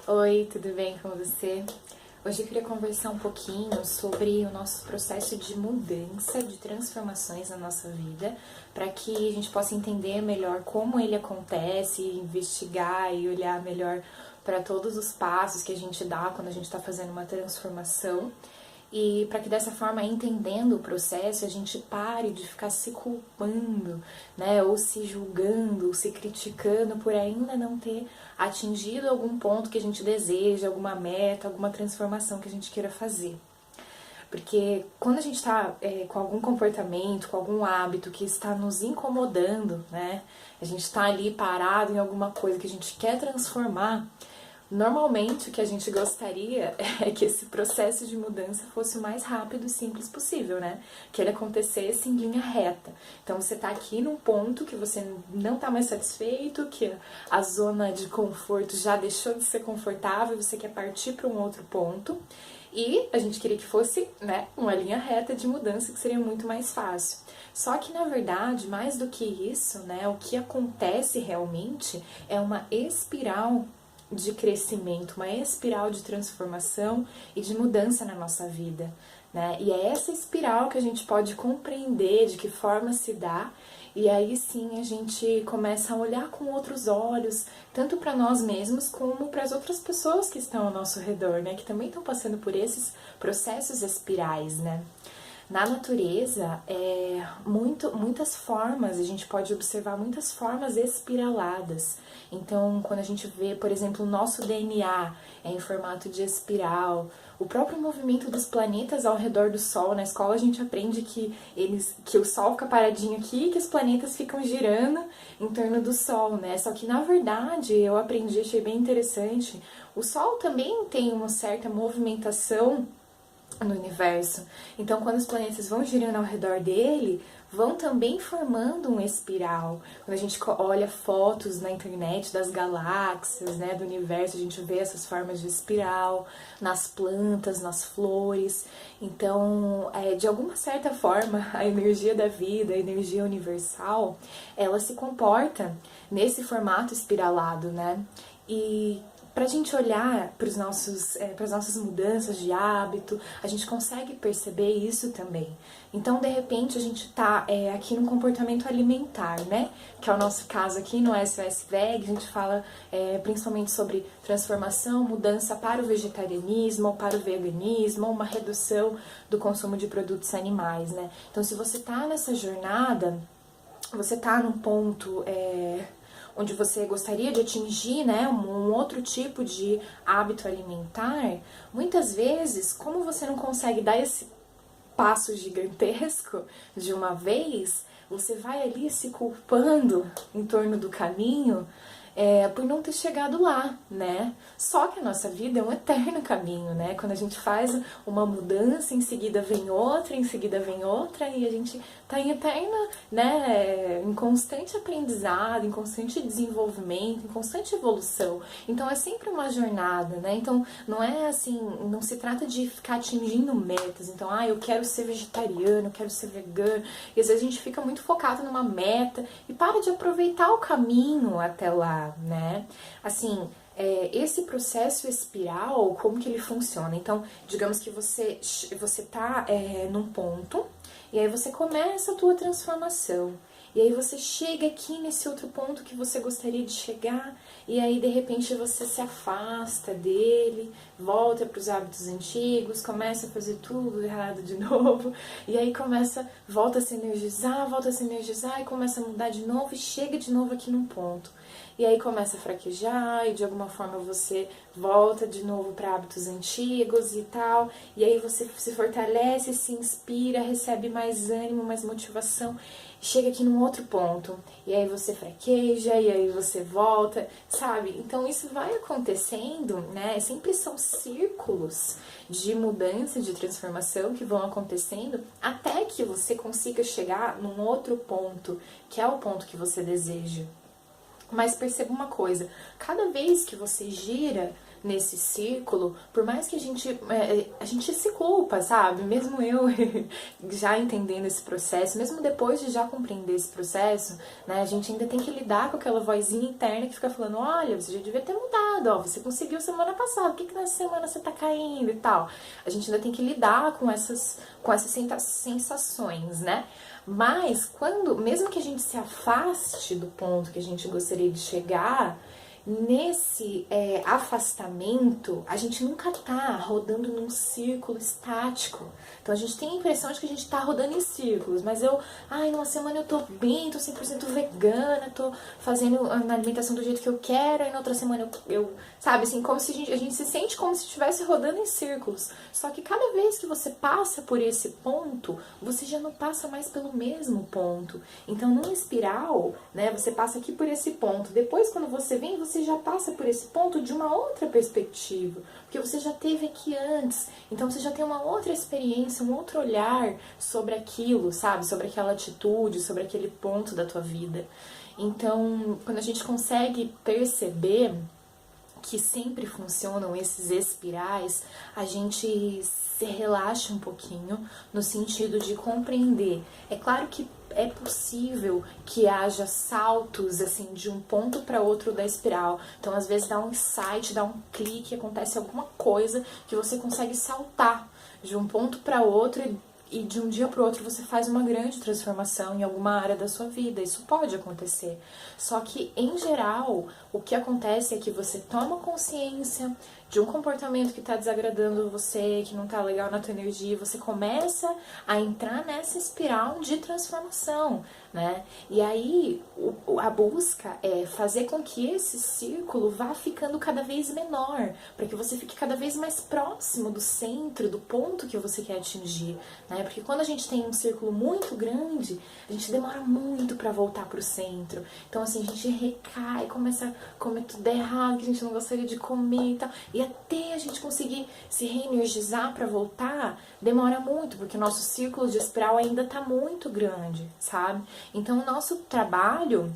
Oi, tudo bem com você? Hoje eu queria conversar um pouquinho sobre o nosso processo de mudança, de transformações na nossa vida, para que a gente possa entender melhor como ele acontece, investigar e olhar melhor para todos os passos que a gente dá quando a gente está fazendo uma transformação. E para que dessa forma, entendendo o processo, a gente pare de ficar se culpando, né, ou se julgando, ou se criticando por ainda não ter atingido algum ponto que a gente deseja, alguma meta, alguma transformação que a gente queira fazer. Porque quando a gente está com algum comportamento, com algum hábito que está nos incomodando, né, a gente está ali parado em alguma coisa que a gente quer transformar, normalmente o que a gente gostaria é que esse processo de mudança fosse o mais rápido e simples possível, né? Que ele acontecesse em linha reta. Então você tá aqui num ponto que você não tá mais satisfeito, que a zona de conforto já deixou de ser confortável, você quer partir para um outro ponto. E a gente queria que fosse, né, uma linha reta de mudança que seria muito mais fácil. Só que na verdade, mais do que isso, né, o que acontece realmente é uma espiral de crescimento, uma espiral de transformação e de mudança na nossa vida, né? E é essa espiral que a gente pode compreender de que forma se dá, e aí sim a gente começa a olhar com outros olhos, tanto para nós mesmos como para as outras pessoas que estão ao nosso redor, né? Que também estão passando por esses processos espirais, né? Na natureza, muitas formas, a gente pode observar muitas formas espiraladas. Então, quando a gente vê, por exemplo, o nosso DNA em formato de espiral, o próprio movimento dos planetas ao redor do Sol, na escola a gente aprende que o Sol fica paradinho aqui e que os planetas ficam girando em torno do Sol, né? Só que, na verdade, eu aprendi, achei bem interessante, o Sol também tem uma certa movimentação no universo. Então, quando os planetas vão girando ao redor dele, vão também formando um espiral. Quando a gente olha fotos na internet das galáxias, né, do universo, a gente vê essas formas de espiral nas plantas, nas flores. Então, de alguma certa forma, a energia da vida, a energia universal, ela se comporta nesse formato espiralado, né? E para a gente olhar para as nossas mudanças de hábito, a gente consegue perceber isso também. Então, de repente, a gente está aqui no comportamento alimentar, né? Que é o nosso caso aqui no SOS Veg, a gente fala principalmente sobre transformação, mudança para o vegetarianismo ou para o veganismo, ou uma redução do consumo de produtos animais, né? Então, se você está nessa jornada, você está num ponto onde você gostaria de atingir, né, um outro tipo de hábito alimentar, muitas vezes, como você não consegue dar esse passo gigantesco de uma vez, você vai ali se culpando em torno do caminho por não ter chegado lá, né? Só que a nossa vida é um eterno caminho, né? Quando a gente faz uma mudança, em seguida vem outra, em seguida vem outra, e a gente tá em eterna, né? Em constante aprendizado, em constante desenvolvimento, em constante evolução. Então é sempre uma jornada, né? Então não é assim, não se trata de ficar atingindo metas. Então, eu quero ser vegetariano, eu quero ser vegano. E às vezes a gente fica muito focado numa meta e para de aproveitar o caminho até lá, né? Assim, esse processo espiral, como que ele funciona? Então, digamos que você tá num ponto e aí você começa a tua transformação. E aí você chega aqui nesse outro ponto que você gostaria de chegar, e aí de repente você se afasta dele, volta para os hábitos antigos, começa a fazer tudo errado de novo, e aí volta a se energizar e começa a mudar de novo e chega de novo aqui num ponto. E aí começa a fraquejar e de alguma forma você volta de novo para hábitos antigos e tal, e aí você se fortalece, se inspira, recebe mais ânimo, mais motivação, chega aqui num outro ponto, e aí você fraqueja, e aí você volta, sabe? Então isso vai acontecendo, né? Sempre são círculos de mudança, de transformação que vão acontecendo até que você consiga chegar num outro ponto, que é o ponto que você deseja. Mas perceba uma coisa, cada vez que você gira, nesse círculo, por mais que a gente se culpa, sabe? Mesmo eu já entendendo esse processo, mesmo depois de já compreender esse processo, né, a gente ainda tem que lidar com aquela vozinha interna que fica falando, olha, você já devia ter mudado, ó, você conseguiu semana passada, por que nessa semana você tá caindo e tal? A gente ainda tem que lidar com essas sensações, né? Mas quando, mesmo que a gente se afaste do ponto que a gente gostaria de chegar, nesse afastamento, a gente nunca tá rodando num círculo estático. Então a gente tem a impressão de que a gente tá rodando em círculos, mas numa semana eu tô bem, tô 100% vegana, tô fazendo a alimentação do jeito que eu quero, e na outra semana eu sabe, assim, como se a gente se sente como se estivesse rodando em círculos. Só que cada vez que você passa por esse ponto, você já não passa mais pelo mesmo ponto. Então, numa espiral, né, você passa aqui por esse ponto. Depois, quando você vem, você já passa por esse ponto de uma outra perspectiva, porque você já teve aqui antes. Então, você já tem uma outra experiência, um outro olhar sobre aquilo, sabe? Sobre aquela atitude, sobre aquele ponto da tua vida. Então, quando a gente consegue perceber que sempre funcionam esses espirais, a gente se relaxa um pouquinho no sentido de compreender. É claro que é possível que haja saltos assim de um ponto para outro da espiral. Então, às vezes dá um insight, dá um clique, acontece alguma coisa que você consegue saltar de um ponto para outro e de um dia para o outro você faz uma grande transformação em alguma área da sua vida. Isso pode acontecer. Só que, em geral, o que acontece é que você toma consciência de um comportamento que está desagradando você, que não está legal na tua energia, você começa a entrar nessa espiral de transformação, né? E aí, a busca é fazer com que esse círculo vá ficando cada vez menor, para que você fique cada vez mais próximo do centro, do ponto que você quer atingir, né? Porque quando a gente tem um círculo muito grande, a gente demora muito para voltar pro centro. Então, assim, a gente recai, começa a comer tudo errado, que a gente não gostaria de comer e tal. E até a gente conseguir se reenergizar para voltar, demora muito, porque o nosso círculo de espiral ainda tá muito grande, sabe? Então, o nosso trabalho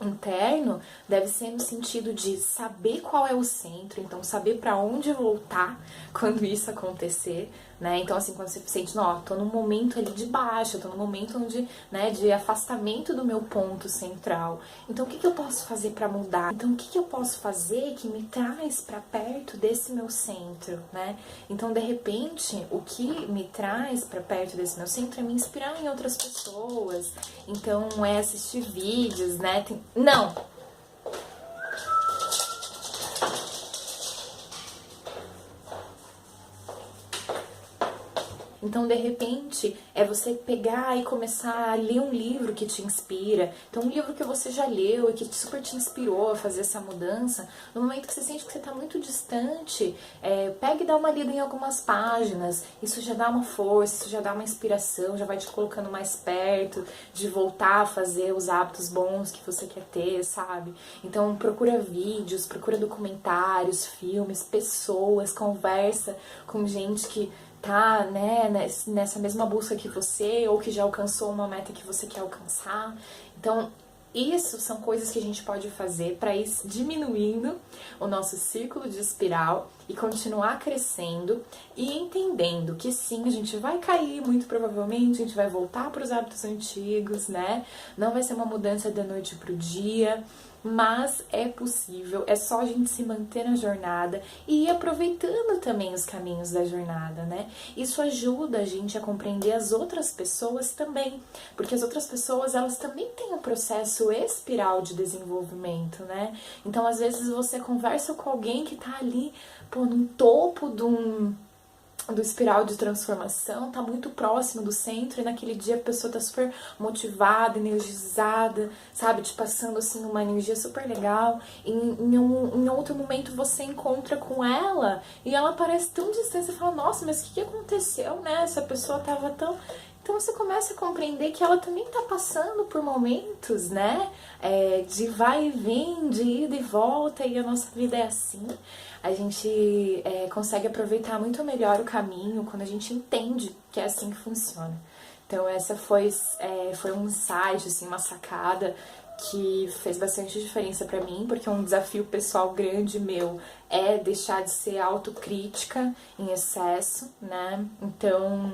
interno deve ser no sentido de saber qual é o centro, então saber para onde voltar quando isso acontecer, né? Então, assim, quando você sente, não, tô num momento ali de baixa, tô num momento onde, né, de afastamento do meu ponto central. Então, o que eu posso fazer para mudar? Então, o que eu posso fazer que me traz para perto desse meu centro, né? Então, de repente, o que me traz para perto desse meu centro é me inspirar em outras pessoas. Então, é assistir vídeos, né? Não! Então, de repente, é você pegar e começar a ler um livro que te inspira. Então, um livro que você já leu e que super te inspirou a fazer essa mudança. No momento que você sente que você está muito distante, pega e dá uma lida em algumas páginas. Isso já dá uma força, isso já dá uma inspiração, já vai te colocando mais perto de voltar a fazer os hábitos bons que você quer ter, sabe? Então, procura vídeos, procura documentários, filmes, pessoas, conversa com gente que tá, né, nessa mesma busca que você, ou que já alcançou uma meta que você quer alcançar. Então, isso são coisas que a gente pode fazer para ir diminuindo o nosso círculo de espiral e continuar crescendo e entendendo que sim, a gente vai cair, muito provavelmente, a gente vai voltar para os hábitos antigos, né? Não vai ser uma mudança da noite pro dia, mas é possível, é só a gente se manter na jornada e ir aproveitando também os caminhos da jornada, né? Isso ajuda a gente a compreender as outras pessoas também, porque as outras pessoas, elas também têm um processo espiral de desenvolvimento, né? Então, às vezes, você conversa com alguém que tá ali, no topo do espiral de transformação, tá muito próximo do centro, e naquele dia a pessoa tá super motivada, energizada, sabe, te passando assim uma energia super legal, e em outro momento você encontra com ela e ela parece tão distante, você fala, nossa, mas o que aconteceu, né, essa pessoa tava tão... Então você começa a compreender que ela também está passando por momentos, né, de vai e vem, de ida e volta, e a nossa vida é assim. A gente consegue aproveitar muito melhor o caminho quando a gente entende que é assim que funciona. Então essa foi um insight, assim, uma sacada que fez bastante diferença pra mim, porque um desafio pessoal grande meu é deixar de ser autocrítica em excesso, né? Então,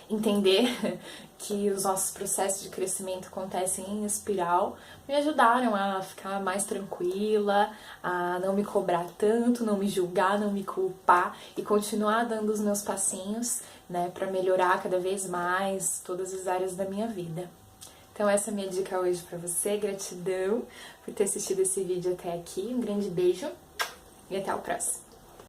entender que os nossos processos de crescimento acontecem em espiral me ajudaram a ficar mais tranquila, a não me cobrar tanto, não me julgar, não me culpar e continuar dando os meus passinhos, né, para melhorar cada vez mais todas as áreas da minha vida. Então essa é a minha dica hoje pra você. Gratidão por ter assistido esse vídeo até aqui. Um grande beijo e até o próximo.